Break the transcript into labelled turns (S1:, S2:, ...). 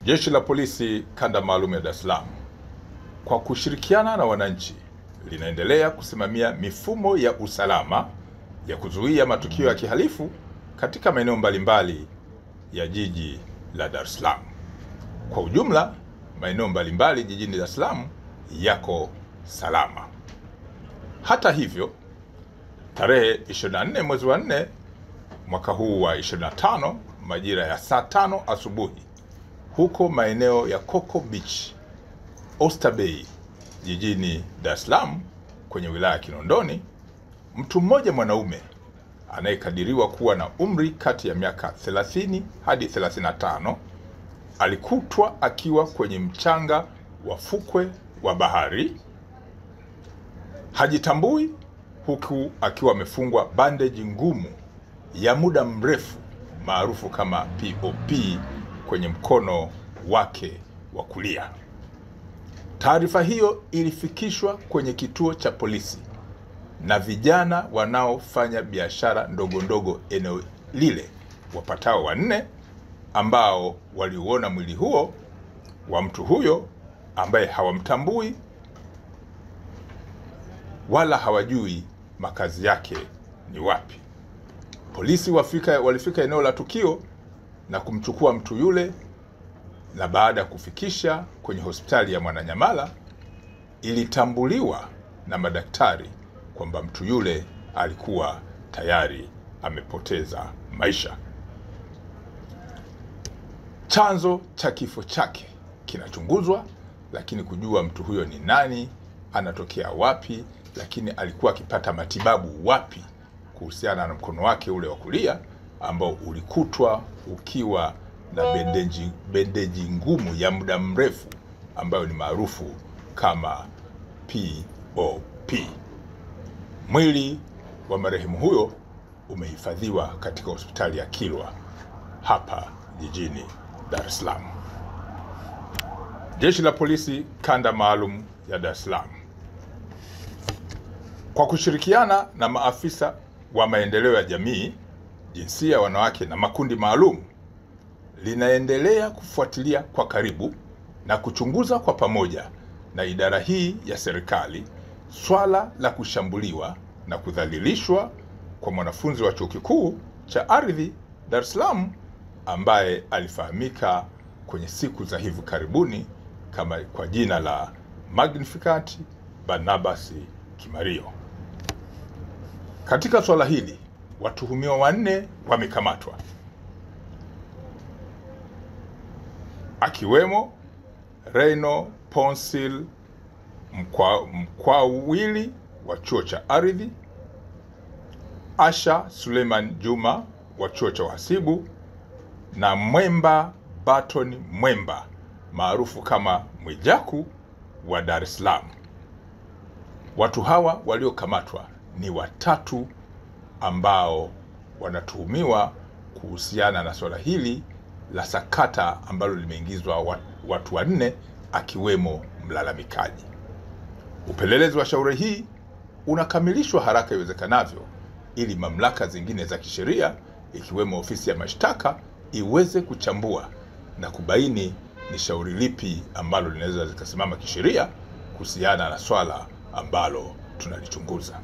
S1: Jeshi la Polisi Kanda Maalum ya Dar es Salaam kwa kushirikiana na wananchi linaendelea kusimamia mifumo ya usalama ya kuzuia matukio ya kihalifu katika maeneo mbalimbali ya jiji la Dar es Salaam. Kwa ujumla, maeneo mbalimbali jijini Dar es Salaam yako salama. Hata hivyo, tarehe 24 mwezi wa 4 mwaka huu wa 25 majira ya saa 5 asubuhi huko maeneo ya Coco Beach, Oyster Bay jijini Dar es Salaam kwenye wilaya ya Kinondoni, mtu mmoja mwanaume anayekadiriwa kuwa na umri kati ya miaka 30 hadi 35 alikutwa akiwa kwenye mchanga wa fukwe wa bahari, hajitambui, huku akiwa amefungwa bandeji ngumu ya muda mrefu maarufu kama POP kwenye mkono wake wa kulia. Taarifa hiyo ilifikishwa kwenye kituo cha polisi na vijana wanaofanya biashara ndogo ndogo eneo lile wapatao 4 ambao waliuona mwili huo wa mtu huyo ambaye hawamtambui wala hawajui makazi yake ni wapi. Polisi walifika eneo la tukio na kumchukua mtu yule, na baada ya kufikisha kwenye hospitali ya Mwananyamala ilitambuliwa na madaktari kwamba mtu yule alikuwa tayari amepoteza maisha. Chanzo cha kifo chake kinachunguzwa, lakini kujua mtu huyo ni nani, anatokea wapi, lakini alikuwa akipata matibabu wapi kuhusiana na mkono wake ule wa kulia ambao ulikutwa ukiwa na bendeji ngumu ya muda mrefu ambayo ni maarufu kama POP. Mwili wa marehemu huyo umehifadhiwa katika hospitali ya Kilwa hapa jijini Dar es Salaam. Jeshi la Polisi Kanda Maalum ya Dar es Salaam kwa kushirikiana na maafisa wa maendeleo ya jamii, jinsia, wanawake na makundi maalum linaendelea kufuatilia kwa karibu na kuchunguza kwa pamoja na idara hii ya serikali swala la kushambuliwa na kudhalilishwa kwa mwanafunzi wa Chuo Kikuu cha Ardhi Dar es Salaam ambaye alifahamika kwenye siku za hivi karibuni kama kwa jina la Magnificat Barnabas Kimario. Katika swala hili, watuhumiwa 4 wamekamatwa, akiwemo Reno Ponsil Mkwawili wa Chuo cha Ardhi, Asha Suleiman Juma wa Chuo cha Uhasibu na Mwemba Baton Mwemba maarufu kama Mwijaku wa Dar es Salaam. Watu hawa waliokamatwa ni 3 ambao wanatuhumiwa kuhusiana na swala hili la sakata ambalo limeingizwa watu 4 akiwemo mlalamikaji. Upelelezi wa shauri hii unakamilishwa haraka iwezekanavyo ili mamlaka zingine za kisheria ikiwemo ofisi ya mashtaka iweze kuchambua na kubaini ni shauri lipi ambalo linaweza likasimama kisheria kuhusiana na swala ambalo tunalichunguza.